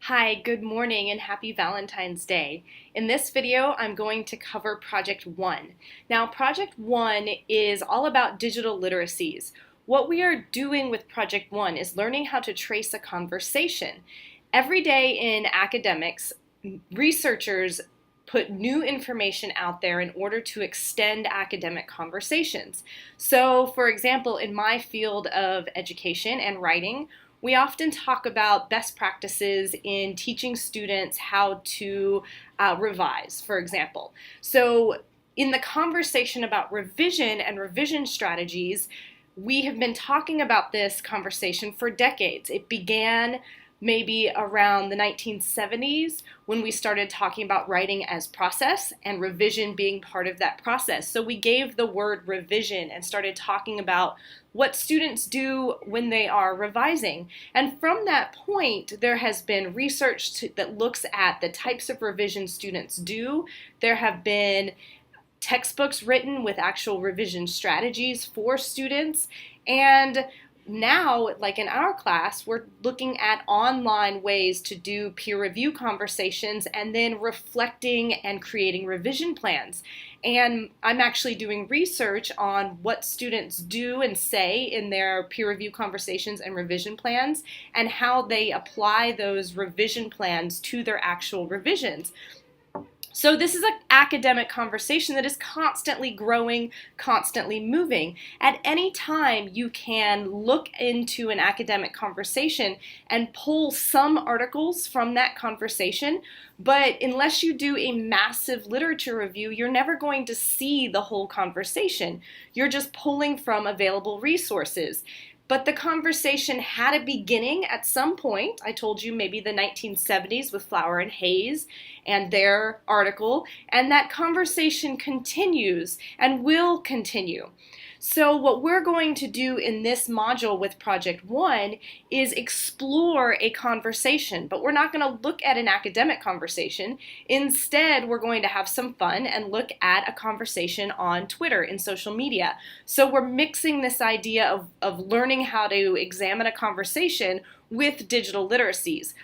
Hi, good morning and happy Valentine's Day. In this video, I'm going to cover Project One. Now, Project One is all about digital literacies. What we are doing with Project One is learning how to trace a conversation. Every day in academics, researchers put new information out there in order to extend academic conversations. So, for example, in my field of education and writing, we often talk about best practices in teaching students how to revise, for example. So in the conversation about revision and revision strategies, we have been talking about this conversation for decades. It began maybe around the 1970s when we started talking about writing as process and revision being part of that process. So we gave the word revision and started talking about what students do when they are revising. And from that point, there has been research that looks at the types of revision students do. There have been textbooks written with actual revision strategies for students. And now, like in our class, we're looking at online ways to do peer review conversations and then reflecting and creating revision plans. And I'm actually doing research on what students do and say in their peer review conversations and revision plans and how they apply those revision plans to their actual revisions. So this is an academic conversation that is constantly growing, constantly moving. At any time, you can look into an academic conversation and pull some articles from that conversation, but unless you do a massive literature review, you're never going to see the whole conversation. You're just pulling from available resources. But the conversation had a beginning at some point. I told you maybe the 1970s with Flower and Hayes and their article, and that conversation continues and will continue. So what we're going to do in this module with Project One is explore a conversation, but we're not going to look at an academic conversation. Instead, we're going to have some fun and look at a conversation on Twitter in social media. So we're mixing this idea of learning how to examine a conversation with digital literacies.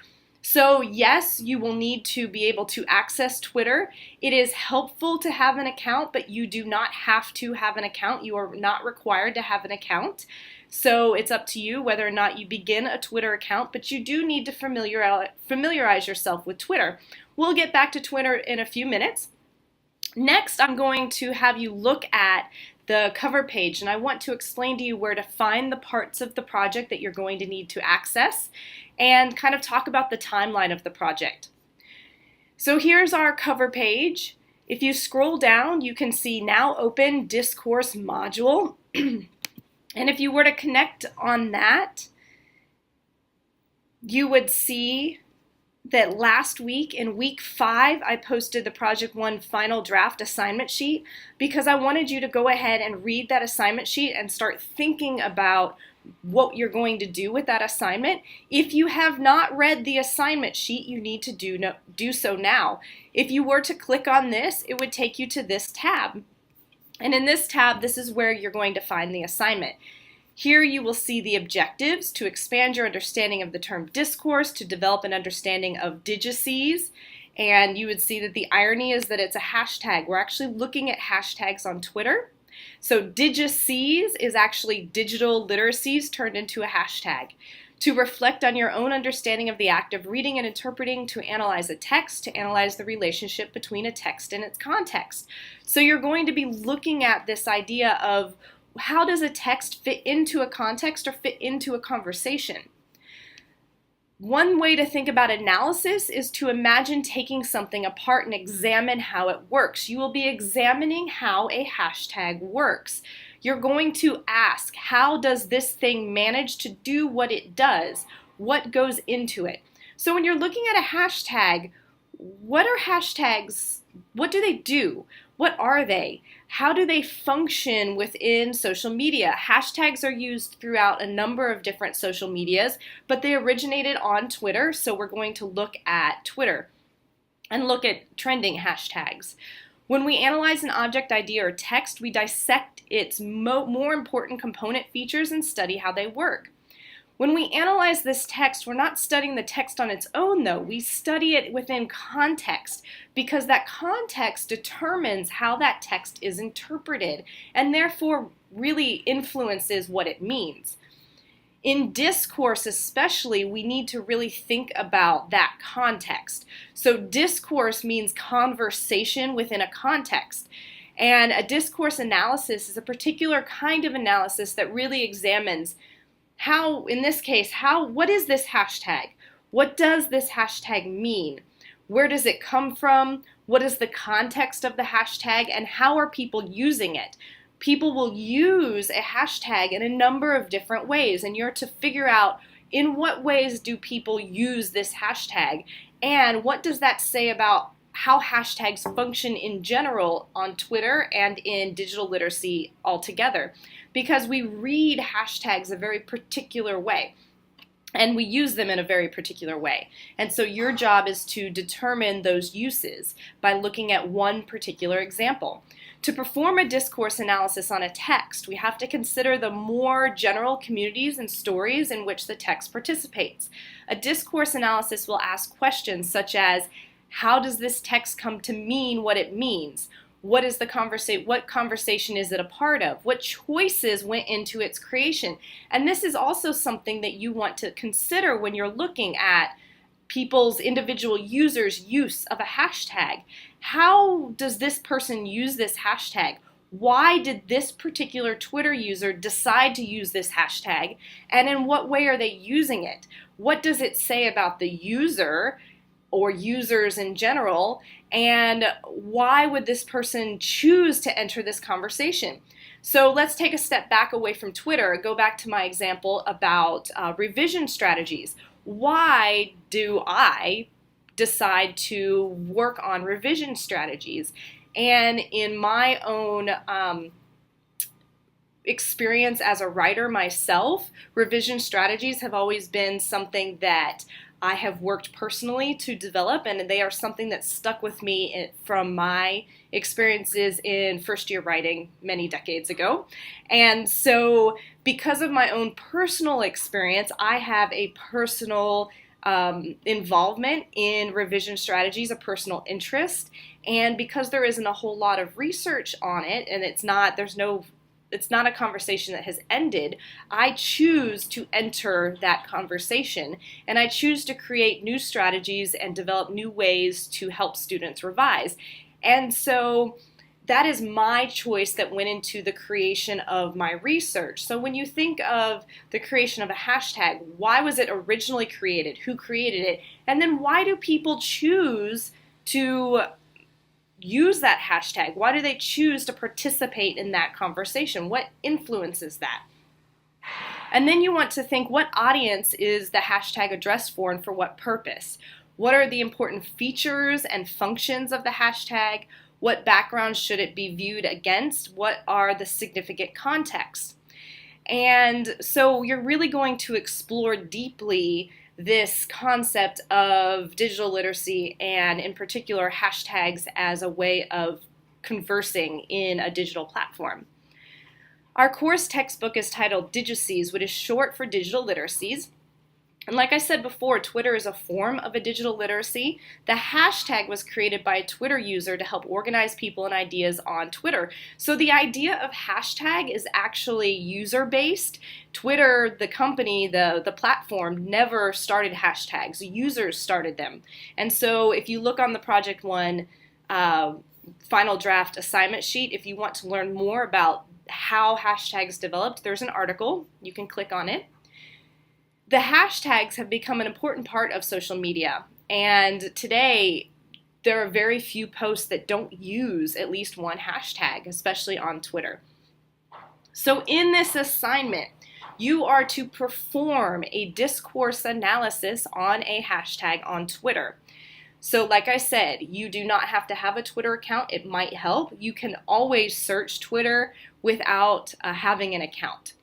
So yes, you will need to be able to access Twitter. It is helpful to have an account, but you do not have to have an account. You are not required to have an account. So it's up to you whether or not you begin a Twitter account, but you do need to familiarize yourself with Twitter. We'll get back to Twitter in a few minutes. Next, I'm going to have you look at the cover page, and I want to explain to you where to find the parts of the project that you're going to need to access and kind of talk about the timeline of the project. So here's our cover page. If you scroll down, you can see Now Open Discourse Module. And if you were to connect on that, you would see that last week, in week 5, I posted the Project One final draft assignment sheet because I wanted you to go ahead and read that assignment sheet and start thinking about what you're going to do with that assignment. If you have not read the assignment sheet, you need to do so now. If you were to click on this, it would take you to this tab. And in this tab, this is where you're going to find the assignment. Here you will see the objectives: to expand your understanding of the term discourse, to develop an understanding of digices, and you would see that the irony is that it's a hashtag. We're actually looking at hashtags on Twitter. So digices is actually digital literacies turned into a hashtag. To reflect on your own understanding of the act of reading and interpreting, to analyze a text, to analyze the relationship between a text and its context. So you're going to be looking at this idea of how does a text fit into a context or fit into a conversation? One way to think about analysis is to imagine taking something apart and examine how it works. You will be examining how a hashtag works. You're going to ask, how does this thing manage to do what it does? What goes into it? So when you're looking at a hashtag, what are hashtags? What do they do? What are they? How do they function within social media? Hashtags are used throughout a number of different social medias, but they originated on Twitter, so we're going to look at Twitter and look at trending hashtags. When we analyze an object, idea, or text, we dissect its more important component features and study how they work. When we analyze this text, we're not studying the text on its own, though. We study it within context, because that context determines how that text is interpreted and therefore really influences what it means. In discourse especially, we need to really think about that context. So discourse means conversation within a context. And a discourse analysis is a particular kind of analysis that really examines how, in this case, what is this hashtag? What does this hashtag mean? Where does it come from? What is the context of the hashtag? And how are people using it? People will use a hashtag in a number of different ways, and you're to figure out in what ways do people use this hashtag, and what does that say about how hashtags function in general on Twitter and in digital literacy altogether. Because we read hashtags a very particular way, and we use them in a very particular way. And so your job is to determine those uses by looking at one particular example. To perform a discourse analysis on a text, we have to consider the more general communities and stories in which the text participates. A discourse analysis will ask questions such as, how does this text come to mean what it means? What is the what conversation is it a part of? What choices went into its creation? And this is also something that you want to consider when you're looking at people's individual users' use of a hashtag. How does this person use this hashtag? Why did this particular Twitter user decide to use this hashtag? And in what way are they using it? What does it say about the user or users in general? And why would this person choose to enter this conversation? So let's take a step back away from Twitter, go back to my example about revision strategies. Why do I decide to work on revision strategies? And in my own experience as a writer myself, revision strategies have always been something that I have worked personally to develop, and they are something that stuck with me from my experiences in first year writing many decades ago. And so because of my own personal experience, I have a personal involvement in revision strategies, a personal interest. And because there isn't a whole lot of research on it, and it's not a conversation that has ended, I choose to enter that conversation, and I choose to create new strategies and develop new ways to help students revise. And so that is my choice that went into the creation of my research. So when you think of the creation of a hashtag, why was it originally created? Who created it? And then why do people choose to use that hashtag? Why do they choose to participate in that conversation? What influences that? And then you want to think, what audience is the hashtag addressed for and for what purpose? What are the important features and functions of the hashtag? What background should it be viewed against? What are the significant contexts? And so you're really going to explore deeply this concept of digital literacy, and in particular hashtags as a way of conversing in a digital platform. Our course textbook is titled Digices, which is short for digital literacies. And like I said before, Twitter is a form of a digital literacy. The hashtag was created by a Twitter user to help organize people and ideas on Twitter. So the idea of hashtag is actually user-based. Twitter, the company, the platform, never started hashtags. Users started them. And so if you look on the Project One final draft assignment sheet, if you want to learn more about how hashtags developed, there's an article. You can click on it. The hashtags have become an important part of social media, and today there are very few posts that don't use at least one hashtag, especially on Twitter. So in this assignment, you are to perform a discourse analysis on a hashtag on Twitter. So like I said, you do not have to have a Twitter account. It might help. You can always search Twitter without having an account.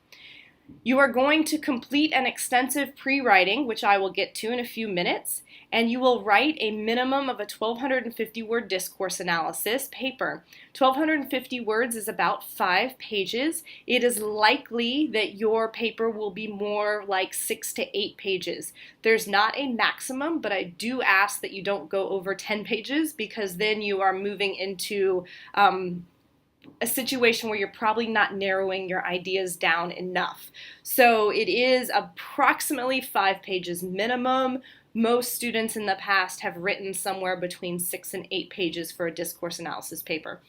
You are going to complete an extensive pre-writing, which I will get to in a few minutes, and you will write a minimum of a 1,250 word discourse analysis paper. 1,250 words is about 5 pages. It is likely that your paper will be more like 6 to 8 pages. There's not a maximum, but I do ask that you don't go over 10 pages because then you are moving into a situation where you're probably not narrowing your ideas down enough. So it is approximately 5 pages minimum. Most students in the past have written somewhere between 6 and 8 pages for a discourse analysis paper.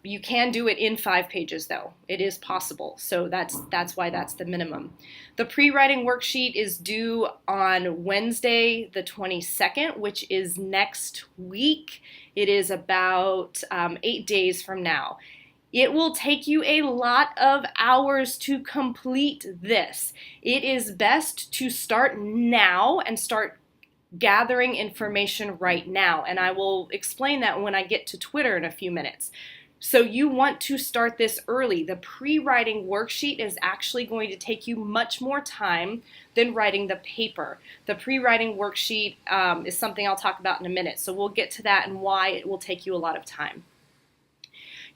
You can do it in 5 pages though. It is possible. So that's why that's the minimum. The pre-writing worksheet is due on Wednesday the 22nd, which is next week. It is about 8 days from now. It will take you a lot of hours to complete this. It is best to start now and start gathering information right now, and I will explain that when I get to Twitter in a few minutes. So you want to start this early. The pre-writing worksheet is actually going to take you much more time than writing the paper. The pre-writing worksheet is something I'll talk about in a minute, so we'll get to that and why it will take you a lot of time.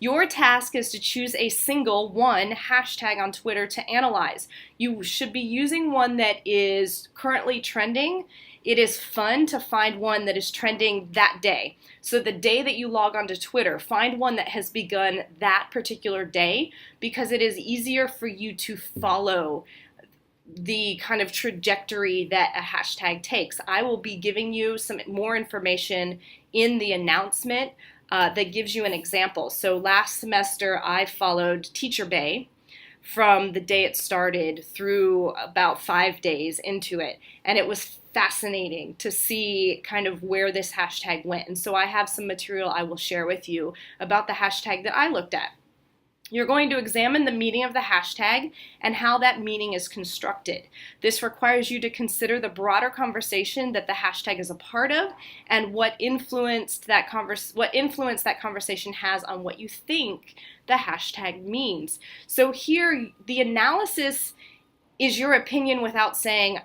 Your task is to choose a single hashtag on Twitter to analyze. You should be using one that is currently trending. It is fun to find one that is trending that day. So the day that you log onto Twitter, find one that has begun that particular day because it is easier for you to follow the kind of trajectory that a hashtag takes. I will be giving you some more information in the announcement that gives you an example. So last semester I followed Teacher Bay from the day it started through about 5 days into it, and it was fascinating to see kind of where this hashtag went. And so I have some material I will share with you about the hashtag that I looked at. You're going to examine the meaning of the hashtag and how that meaning is constructed. This requires you to consider the broader conversation that the hashtag is a part of and what influence that conversation has on what you think the hashtag means. So here, the analysis is your opinion without saying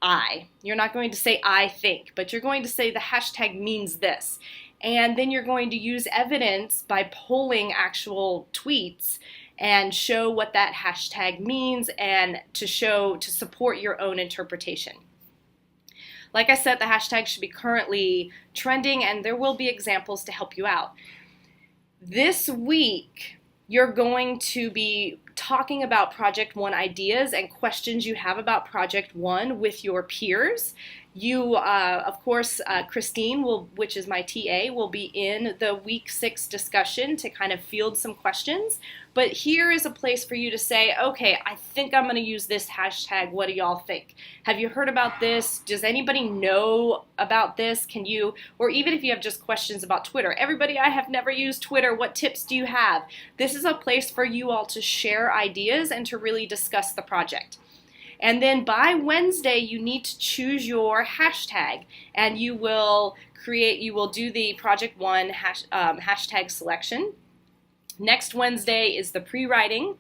I. You're not going to say I think, but you're going to say the hashtag means this. And then you're going to use evidence by polling actual tweets and show what that hashtag means and to support your own interpretation. Like I said, the hashtag should be currently trending and there will be examples to help you out. This week, you're going to be talking about Project One ideas and questions you have about Project One with your peers. You, of course, Christine, which is my TA, will be in the week 6 discussion to kind of field some questions. But here is a place for you to say, okay, I think I'm going to use this hashtag. What do y'all think? Have you heard about this? Does anybody know about this? Can you, or even if you have just questions about Twitter, everybody, I have never used Twitter. What tips do you have? This is a place for you all to share ideas and to really discuss the project. And then by Wednesday, you need to choose your hashtag, and you will do the Project One hashtag selection. Next Wednesday is the pre-writing.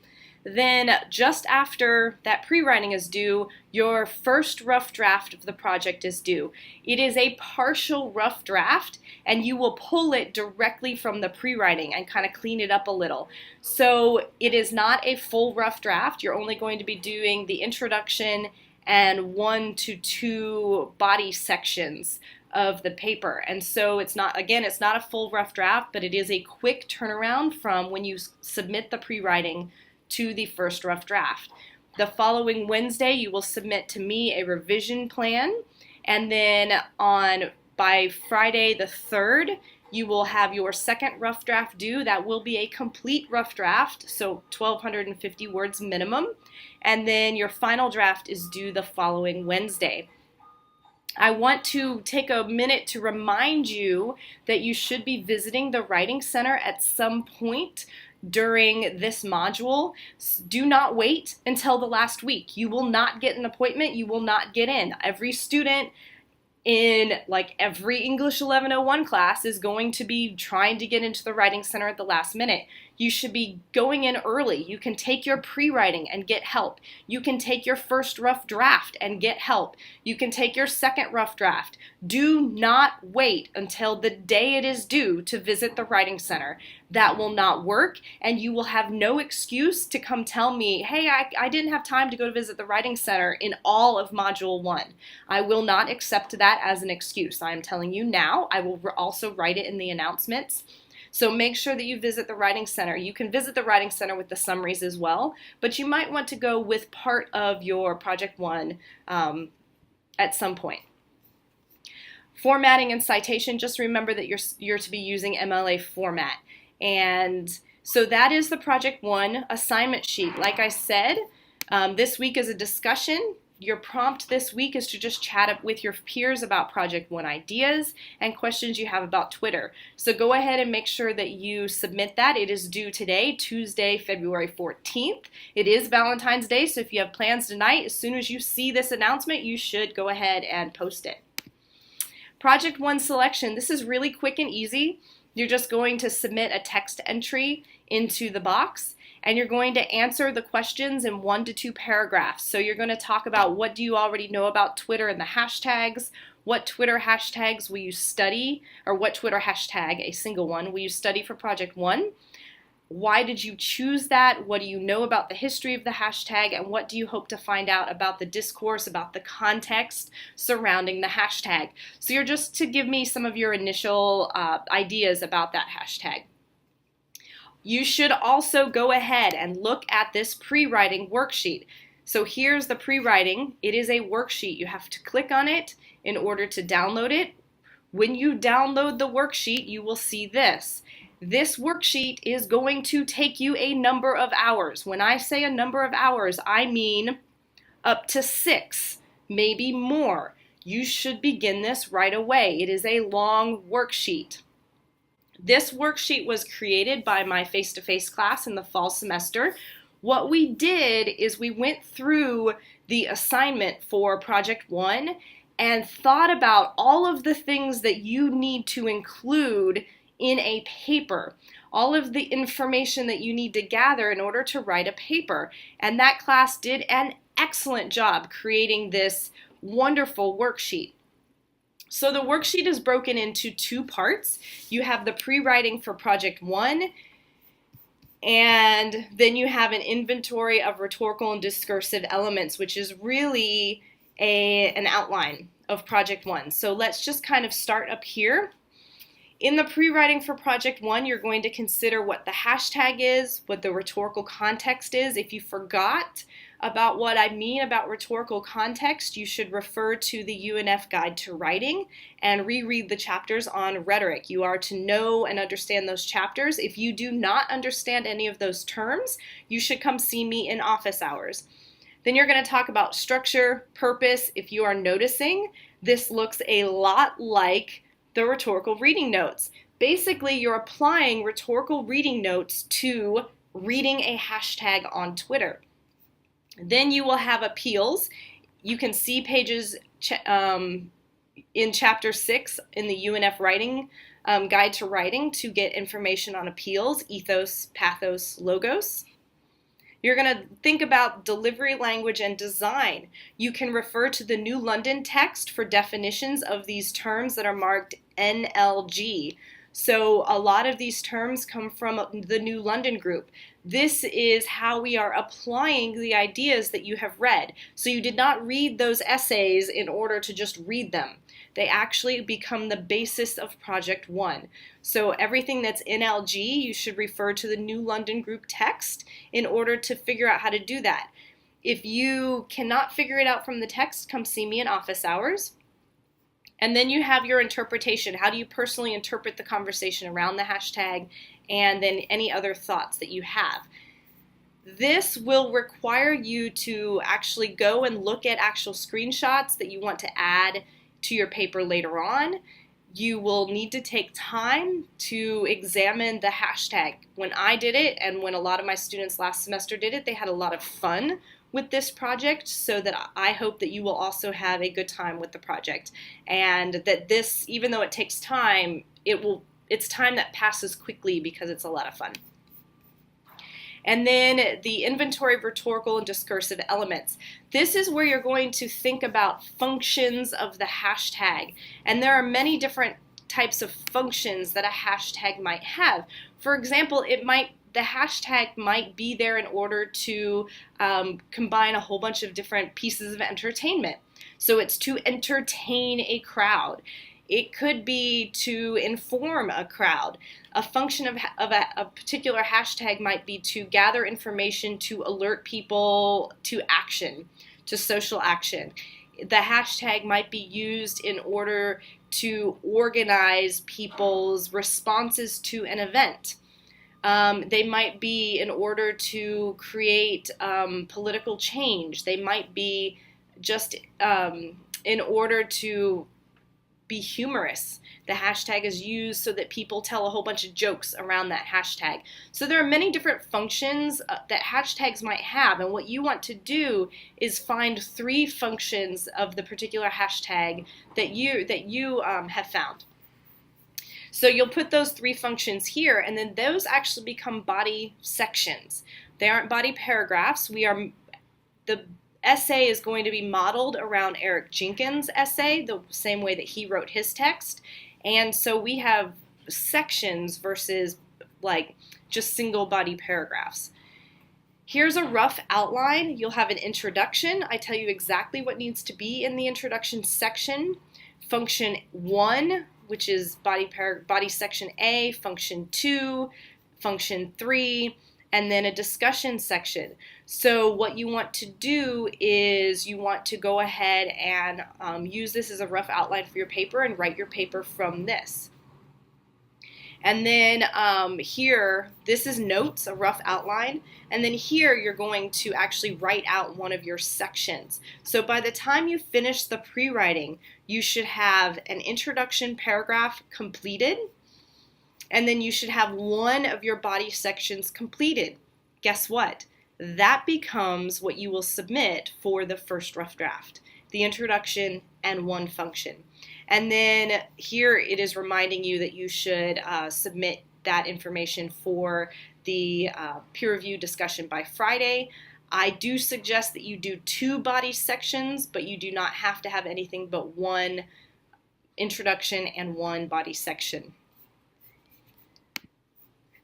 Then just after that pre-writing is due, your first rough draft of the project is due. It is a partial rough draft, and you will pull it directly from the pre-writing and kind of clean it up a little. So it is not a full rough draft. You're only going to be doing the introduction and 1 to 2 body sections of the paper. And so it's not a full rough draft, but it is a quick turnaround from when you submit the pre-writing to the first rough draft. The following Wednesday, you will submit to me a revision plan, and then by Friday the 3rd, you will have your second rough draft due. That will be a complete rough draft, so 1,250 words minimum, and then your final draft is due the following Wednesday. I want to take a minute to remind you that you should be visiting the Writing Center at some point during this module. Do not wait until the last week. You will not get an appointment. You will not get in. Every student in every English 1101 class is going to be trying to get into the Writing Center at the last minute. You should be going in early. You can take your pre-writing and get help. You can take your first rough draft and get help. You can take your second rough draft. Do not wait until the day it is due to visit the writing center. That will not work, and you will have no excuse to come tell me, hey, I didn't have time to go to visit the writing center in all of Module 1. I will not accept that as an excuse. I am telling you now. I will also write it in the announcements. So make sure that you visit the Writing Center. You can visit the Writing Center with the summaries as well, but you might want to go with part of your Project One at some point. Formatting and citation, just remember that you're to be using MLA format. And so that is the Project One assignment sheet. Like I said, this week is a discussion. Your prompt this week is to just chat up with your peers about Project One ideas and questions you have about Twitter. So go ahead and make sure that you submit that. It is due today, Tuesday, February 14th. It is Valentine's Day, so if you have plans tonight, as soon as you see this announcement, you should go ahead and post it. Project One selection. This is really quick and easy. You're just going to submit a text entry into the box, and you're going to answer the questions in 1 to 2 paragraphs. So you're going to talk about what do you already know about Twitter and the hashtags, what Twitter hashtags will you study, or what Twitter hashtag, a single one, will you study for Project One? Why did you choose that? What do you know about the history of the hashtag, and what do you hope to find out about the discourse, about the context surrounding the hashtag? So you're just to give me some of your initial ideas about that hashtag. You should also go ahead and look at this pre-writing worksheet. So here's the pre-writing. It is a worksheet. You have to click on it in order to download it. When you download the worksheet, you will see this. This worksheet is going to take you a number of hours. When I say a number of hours, I mean up to 6, maybe more. You should begin this right away. It is a long worksheet. This worksheet was created by my face-to-face class in the fall semester. What we did is we went through the assignment for Project One and thought about all of the things that you need to include in a paper, all of the information that you need to gather in order to write a paper. And that class did an excellent job creating this wonderful worksheet. So the worksheet is broken into 2 parts. You have the pre-writing for Project One, and then you have an inventory of rhetorical and discursive elements, which is really an outline of Project One. So let's just kind of start up here. In the pre-writing for Project One, you're going to consider what the hashtag is, what the rhetorical context is. If you forgot about what I mean about rhetorical context, you should refer to the UNF Guide to Writing and reread the chapters on rhetoric. You are to know and understand those chapters. If you do not understand any of those terms, you should come see me in office hours. Then you're going to talk about structure, purpose. If you are noticing, this looks a lot like the rhetorical reading notes. Basically, you're applying rhetorical reading notes to reading a hashtag on Twitter. Then you will have appeals. You can see pages in Chapter 6 in the UNF Writing Guide to Writing to get information on appeals, ethos, pathos, logos. You're going to think about delivery, language, and design. You can refer to the New London text for definitions of these terms that are marked NLG. So a lot of these terms come from the New London group. This is how we are applying the ideas that you have read. So you did not read those essays in order to just read them. They actually become the basis of Project One. So everything that's NLG, you should refer to the New London group text in order to figure out how to do that. If you cannot figure it out from the text, come see me in office hours. And then you have your interpretation. How do you personally interpret the conversation around the hashtag, and then any other thoughts that you have? This will require you to actually go and look at actual screenshots that you want to add to your paper later on. You will need to take time to examine the hashtag. When I did it, and when a lot of my students last semester did it, they had a lot of fun with this project, so that I hope that you will also have a good time with the project, and that this, even though it takes time, it's time that passes quickly because it's a lot of fun. And then the inventory of rhetorical and discursive elements. This is where you're going to think about functions of the hashtag. And there are many different types of functions that a hashtag might have. For example, the hashtag might be there in order to combine a whole bunch of different pieces of entertainment. So it's to entertain a crowd. It could be to inform a crowd. A function of a particular hashtag might be to gather information to alert people to action, to social action. The hashtag might be used in order to organize people's responses to an event. They might be in order to create political change. They might be just in order to be humorous. The hashtag is used so that people tell a whole bunch of jokes around that hashtag. So there are many different functions that hashtags might have, and what you want to do is find 3 functions of the particular hashtag that you have found. So you'll put those 3 functions here, and then those actually become body sections. They aren't body paragraphs. The essay is going to be modeled around Eric Jenkins' essay, the same way that he wrote his text. And so we have sections versus like just single body paragraphs. Here's a rough outline. You'll have an introduction. I tell you exactly what needs to be in the introduction section. Function 1, which is body section A, function 2, function 3, and then a discussion section. So what you want to do is you want to go ahead and use this as a rough outline for your paper and write your paper from this. And then here, this is notes, a rough outline. And then here, you're going to actually write out one of your sections. So by the time you finish the pre-writing, you should have an introduction paragraph completed. And then you should have one of your body sections completed. Guess what? That becomes what you will submit for the first rough draft, the introduction and 1 function. And then here it is reminding you that you should submit that information for the peer review discussion by Friday. I do suggest that you do 2 body sections, but you do not have to have anything but 1 introduction and 1 body section.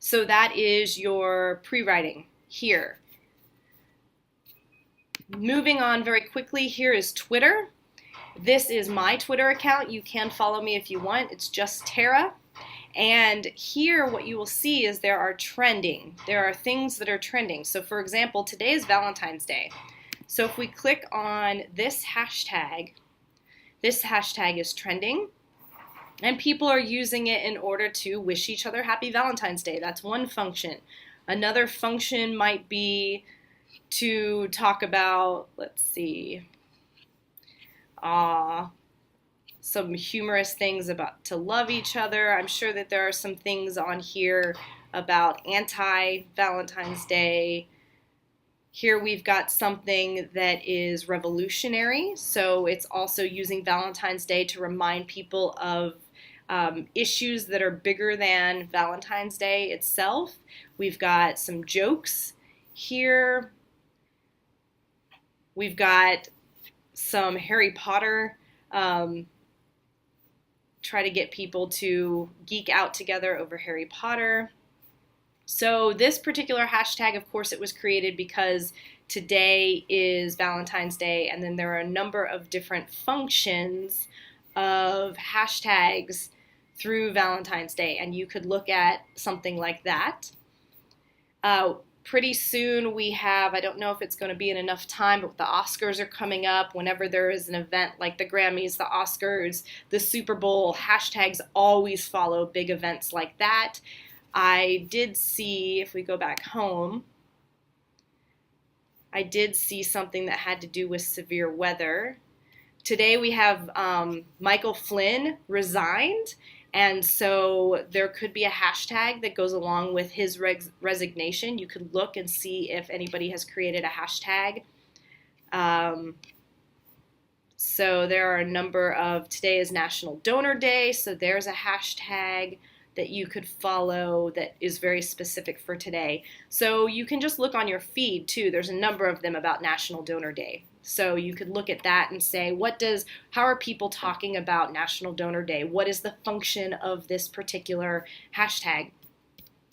So that is your pre-writing here. Moving on very quickly, here is Twitter. This is my Twitter account. You can follow me if you want. It's just Tara. And here what you will see is there are trending. There are things that are trending. So for example, today is Valentine's Day. So if we click on this hashtag is trending. And people are using it in order to wish each other happy Valentine's Day. That's one function. Another function might be to talk about, let's see, some humorous things about to love each other. I'm sure that there are some things on here about anti-Valentine's Day. Here we've got something that is revolutionary. So it's also using Valentine's Day to remind people of issues that are bigger than Valentine's Day itself. We've got some jokes here. We've got some Harry Potter, try to get people to geek out together over Harry Potter. So this particular hashtag, of course, it was created because today is Valentine's Day, and then there are a number of different functions of hashtags through Valentine's Day, and you could look at something like that. Pretty soon we have, I don't know if it's going to be in enough time, but the Oscars are coming up. Whenever there is an event like the Grammys, the Oscars, the Super Bowl, hashtags always follow big events like that. I did see, if we go back home, I did see something that had to do with severe weather. Today we have Michael Flynn resigned, and so there could be a hashtag that goes along with his resignation. You could look and see if anybody has created a hashtag. So there are a number of, today is National Donor Day, so there's a hashtag. that you could follow that is very specific for today. So you can just look on your feed too. There's a number of them about National Donor Day. So you could look at that and say, how are people talking about National Donor Day? What is the function of this particular hashtag?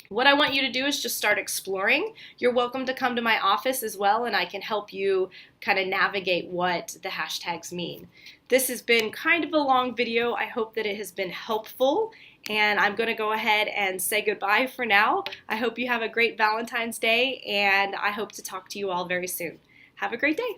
What I want you to do is just start exploring. You're welcome to come to my office as well, and I can help you kind of navigate what the hashtags mean. This has been kind of a long video. I hope that it has been helpful, and I'm going to go ahead and say goodbye for now. I hope you have a great Valentine's Day, and I hope to talk to you all very soon. Have a great day.